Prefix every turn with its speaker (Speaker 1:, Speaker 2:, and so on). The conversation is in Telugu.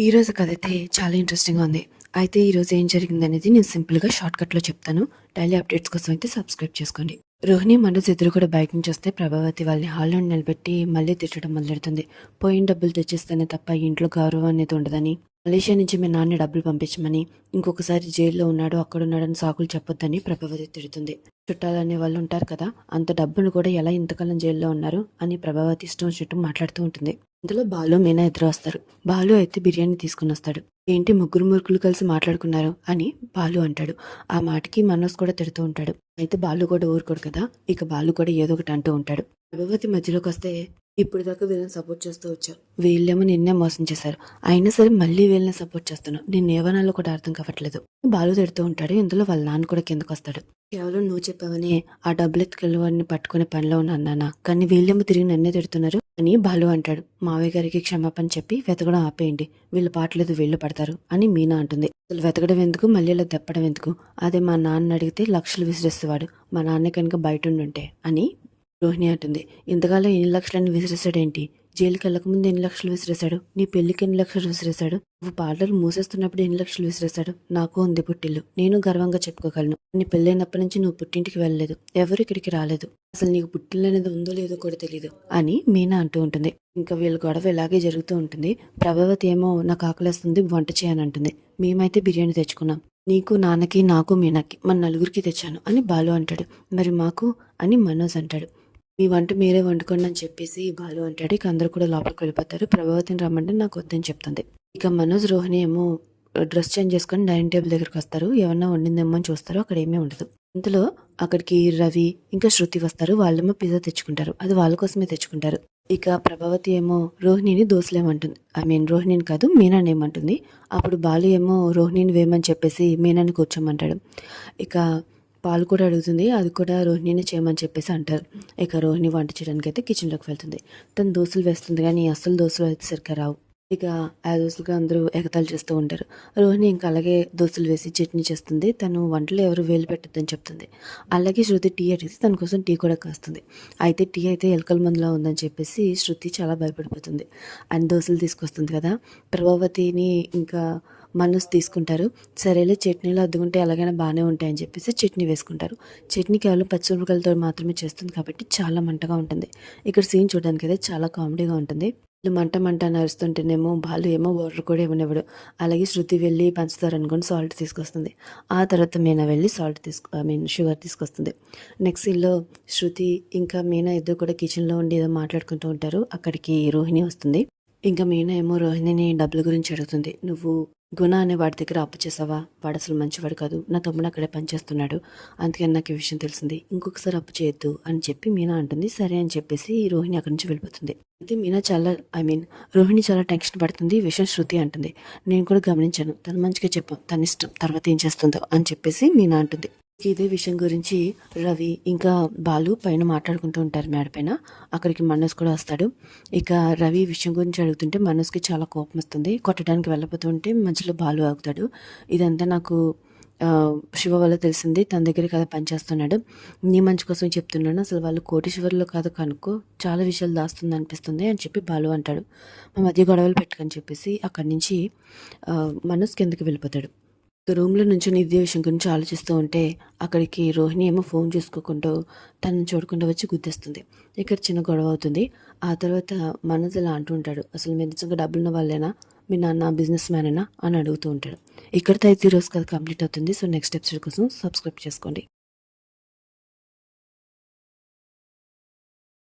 Speaker 1: ఈరోజు కథ అయితే చాలా ఇంట్రెస్టింగ్గా ఉంది. అయితే ఈరోజు ఏం జరిగిందనేది నేను సింపుల్గా షార్ట్కట్లో చెప్తాను. డైలీ అప్డేట్స్ కోసం అయితే సబ్స్క్రైబ్ చేసుకోండి. రోహిణి మనోజ్ ఇద్దరు కూడా బయట నుంచి వస్తే ప్రభావతి వాళ్ళని హాల్లో నిలబెట్టి మళ్ళీ తిట్టడం మొదలెడుతుంది. పోయిన డబ్బులు తెచ్చిస్తేనే తప్ప ఈ ఇంట్లో గౌరవం అనేది ఉండదని, మలేషియా నుంచి మీ నాన్న డబ్బులు పంపించమని, ఇంకొకసారి జైల్లో ఉన్నాడు అక్కడున్నాడని సాకులు చెప్పొద్దని ప్రభావతి తిడుతుంది. చుట్టాలనే వాళ్ళు ఉంటారు కదా, అంత డబ్బును కూడా ఎలా ఇంతకాలం జైల్లో ఉన్నారు అని ప్రభావతి ఇష్టం వచ్చినట్టు మాట్లాడుతూ ఉంటుంది. ఇందులో బాలు మీనా ఇద్దరు వస్తారు. బాలు అయితే బిర్యానీ తీసుకుని వస్తాడు. ఏంటి ముగ్గురు ముగ్గురు కలిసి మాట్లాడుకున్నారు అని బాలు అంటాడు. ఆ మాటకి మనోజ్ కూడా తిడుతూ ఉంటాడు. అయితే బాలు కూడా ఊరుకోడు కదా, ఇక బాలు కూడా ఏదో ఒకటి అంటూ ఉంటాడు. ప్రభావతి మధ్యలోకి వస్తే, ఇప్పుడు దాకా వీళ్ళని సపోర్ట్ చేస్తూ వచ్చావు, వీళ్ళేమో నిన్నే మోసం చేశారు, అయినా సరే మళ్ళీ వీళ్ళని సపోర్ట్ చేస్తున్నావు, నేను ఏవనాలో కూడా అర్థం కావట్లేదు. బాలు తిడుతూ ఉంటాడు. ఇందులో వాళ్ళ నాన్న కూడా కిందకు వస్తాడు. కేవలం నువ్వు చెప్పావని ఆ డబ్బులు ఎత్తుకెళ్ళి పట్టుకునే పనిలో ఉన్నాను నాన్న, కానీ వీళ్ళేమో తిరిగి నన్నే తిడుతున్నారు అని బాలు అంటాడు. మావయ్య గారికి క్షమాపణ చెప్పి వెతకడం ఆపేయండి, వీళ్ళు పాటలేదు వీళ్ళు పడతారు అని మీనా అంటుంది. అసలు వెతకడం ఎందుకు, మళ్ళీ ఇలా తెప్పడం ఎందుకు, అదే మా నాన్న అడిగితే లక్షలు విసిరేసేవాడు, మా నాన్న కనుక బయట ఉండుంటే అని రోహిణి అంటుంది. ఇంతకాలం ఎన్ని లక్షలని విసిరేసాడేంటి, జైలుకి వెళ్ళకముందు ఎన్ని లక్షలు విసిరేశాడు, నీ పెళ్లికి ఎన్ని లక్షలు విసిరేశాడు, నువ్వు పార్లర్ మూసేస్తున్నప్పుడు ఎన్ని లక్షలు విసిరేశాడు, నాకు ఉంది పుట్టిల్లు, నేను గర్వంగా చెప్పుకోగలను, నీ పెళ్ళైనప్పటి నుంచి నువ్వు పుట్టింటికి వెళ్ళలేదు, ఎవరు ఇక్కడికి రాలేదు, అసలు నీకు పుట్టిల్లు అనేది ఉందో లేదో కూడా తెలియదు అని మీనా అంటూ ఉంటుంది. ఇంకా వీళ్ళ గొడవ ఇలాగే జరుగుతూ ఉంటుంది. ప్రభావతి ఏమో నాకు ఆకలేస్తుంది వంట చేయనంటుంది. మేమైతే బిర్యానీ తెచ్చుకున్నాం, నీకు నాన్నకి నాకు మీనాకి మన నలుగురికి తెచ్చాను అని బాలు అంటాడు. మరి మాకు అని మనోజ్ అంటాడు. మీ వంట మీరే వండుకోండి అని చెప్పేసి బాలు అంటాడు. ఇక అందరూ కూడా లోపలికి వెళ్ళిపోతారు. ప్రభావతిని రమ్మంటే నాకు వద్దని చెప్తుంది. ఇక మనోజ్ రోహిణి ఏమో డ్రెస్ చేంజ్ చేసుకొని డైనింగ్ టేబుల్ దగ్గరికి వస్తారు. ఏమన్నా వండిందేమో అని చూస్తారు, అక్కడ ఏమీ ఉండదు. ఇంతలో అక్కడికి రవి ఇంకా శృతి వస్తారు. వాళ్ళేమో పిజ్జా తెచ్చుకుంటారు, అది వాళ్ళ కోసమే తెచ్చుకుంటారు. ఇక ప్రభావతి ఏమో రోహిణిని దోశలేమంటుంది. రోహిణిని కాదు మీనాని ఏమంటుంది. అప్పుడు బాలు ఏమో రోహిణిని వేయమని చెప్పేసి మీనాని కూర్చోమంటాడు. ఇక పాలు కూడా అడుగుతుంది, అది కూడా రోహిణిని చేయమని చెప్పేసి అంటారు. ఇక రోహిణి వంట చేయడానికి అయితే కిచెన్లోకి వెళ్తుంది. తను దోశలు వేస్తుంది, కానీ అసలు దోశలు అయితే సరిగ్గా రావు. ఇక ఆ దోశలుగా అందరూ ఎగతాళి చేస్తూ ఉంటారు. రోహిణి ఇంకా అలాగే దోశలు వేసి చట్నీ చేస్తుంది. తను వంటలో ఎవరు వేలు పెట్టద్దని చెప్తుంది. అలాగే శృతి టీ అడిగితే తన కోసం టీ కూడా కాస్తుంది. అయితే టీ అయితే ఎలకల మందులా ఉందని చెప్పేసి శృతి చాలా భయపడిపోతుంది. అండ్ దోశలు తీసుకొస్తుంది కదా, ప్రభావతిని ఇంకా మనసు తీసుకుంటారు. సరేలే చట్నీలో అద్దుకుంటే ఎలాగైనా బాగానే ఉంటాయని చెప్పేసి చట్నీ వేసుకుంటారు. చట్నీ కేవలం పచ్చిమిరపకాయలతో మాత్రమే చేస్తుంది కాబట్టి చాలా మంటగా ఉంటుంది. ఇక్కడ సీన్ చూడడానికి అయితే చాలా కామెడీగా ఉంటుంది. మంట మంట నరుస్తుంటేనేమో బాలు ఏమో వాటర్ కూడా ఇవ్వనివ్వడు. అలాగే శృతి వెళ్ళి పంచుతారు అనుకోని సాల్ట్ తీసుకొస్తుంది. ఆ తర్వాత మీనా వెళ్ళి షుగర్ తీసుకొస్తుంది. నెక్స్ట్ సీన్లో శృతి ఇంకా మీనా ఇద్దరు కూడా కిచెన్లో ఉండి ఏదో మాట్లాడుకుంటూ ఉంటారు. అక్కడికి రోహిణి వస్తుంది. ఇంకా మీనా ఏమో రోహిణిని డబ్బుల గురించి అడుగుతుంది. నువ్వు గుణ అనే వాడి దగ్గర అప్పు చేసావా, వాడు అసలు మంచివాడు కాదు, నా తమ్ముడు అక్కడే పనిచేస్తున్నాడు, అందుకని నాకు ఈ విషయం తెలిసింది, ఇంకొకసారి అప్పు చేయొద్దు అని చెప్పి మీనా అంటుంది. సరే అని చెప్పేసి రోహిణి అక్కడి నుంచి వెళ్ళిపోతుంది. అయితే మీనా చాలా రోహిణి చాలా టెన్షన్ పడుతుంది. ఈ విషయం శృతి అంటుంది. నేను కూడా గమనించాను, తను మంచిగా చెప్పాం, తన ఇష్టం తర్వాత ఏం చేస్తుందో అని చెప్పేసి మీనా అంటుంది. ఇదే విషయం గురించి రవి ఇంకా బాలు పైన మాట్లాడుకుంటూ ఉంటారు మేడపైన. అక్కడికి మనోజ్ కూడా వస్తాడు. ఇక రవి విషయం గురించి అడుగుతుంటే మనోజ్కి చాలా కోపం వస్తుంది. కొట్టడానికి వెళ్ళబోతుంటే మధ్యలో బాలు ఆగుతాడు. ఇదంతా నాకు శివ వల్ల తెలిసింది, తన దగ్గర కదా పనిచేస్తున్నాడు, నీ మంచి కోసం చెప్తున్నాను, అసలు వాళ్ళు కోటీశ్వరులు కాదు కనుక్కో, చాలా విషయాలు దాస్తుంది అనిపిస్తుంది అని చెప్పి బాలు అంటాడు. మా మధ్య గొడవలు పెట్టుకని చెప్పేసి అక్కడి నుంచి మనోజ్ కిందకి వెళ్ళిపోతాడు. రూమ్లో నుంచి ఇదే విషయం గురించి ఆలోచిస్తూ ఉంటే అక్కడికి రోహిణి ఏమో ఫోన్ చూసుకోకుండా తనని చూడకుండా వచ్చి గుద్దేస్తుంది. ఇక్కడ చిన్న గొడవ అవుతుంది. ఆ తర్వాత మనసు ఇలా అంటూ ఉంటాడు, అసలు మీరు నిజంగా డబ్బులున్న వాళ్ళేనా, మీ నాన్న బిజినెస్ మ్యానేనా అని అడుగుతూ ఉంటాడు. ఇక్కడితో అయితే ఈరోజు కథ కంప్లీట్ అవుతుంది. సో నెక్స్ట్ ఎపిసోడ్ కోసం సబ్స్క్రైబ్ చేసుకోండి.